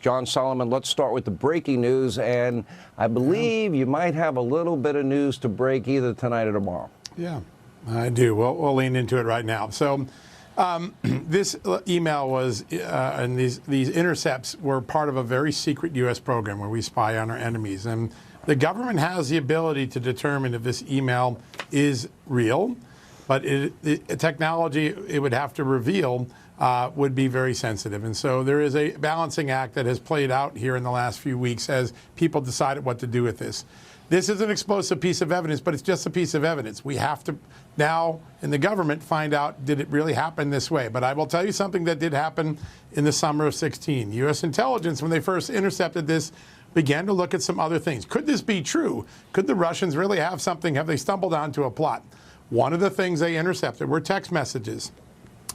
John Solomon. Let's start with the breaking news, and I believe you might have a little bit of news to break either tonight or tomorrow. Yeah, I do. We'll lean into it right now. So this email was, and these intercepts were part of a very secret U.S. program where we spy on our enemies. And the government has the ability to determine if this email is real, but the technology it would have to reveal would be very sensitive. And so there is a balancing act that has played out here in the last few weeks as people decided what to do with this. This is an explosive piece of evidence, but it's just a piece of evidence. We have to now, in the government, find out, did it really happen this way? But I will tell you something that did happen in the summer of 16. U.S. intelligence, when they first intercepted this, began to look at some other things. Could this be true? Could the Russians really have something? Have they stumbled onto a plot? One of the things they intercepted were text messages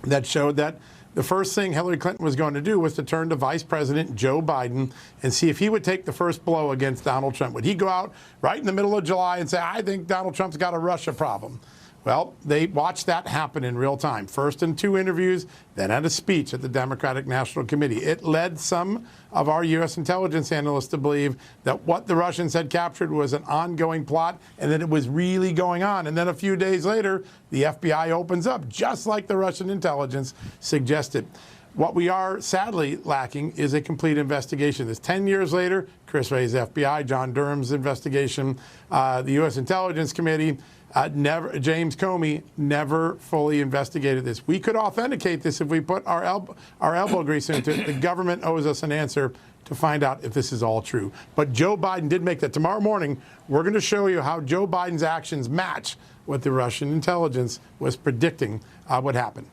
that showed that the first thing Hillary Clinton was going to do was to turn to Vice President Joe Biden and see if he would take the first blow against Donald Trump. Would he go out right in the middle of July and say, I think Donald Trump's got a Russia problem? Well, they watched that happen in real time. First in 2 interviews, then at a speech at the Democratic National Committee. It led some of our U.S. intelligence analysts to believe that what the Russians had captured was an ongoing plot and that it was really going on. And then a few days later, the FBI opens up, just like the Russian intelligence suggested. What we are sadly lacking is a complete investigation. This 10 years later, Chris Wray's FBI, John Durham's investigation, the U.S. Intelligence Committee, James Comey never fully investigated this. We could authenticate this if we put our elbow grease into it. The government owes us an answer to find out if this is all true. But Joe Biden did make that. Tomorrow morning, we're going to show you how Joe Biden's actions match what the Russian intelligence was predicting would happen.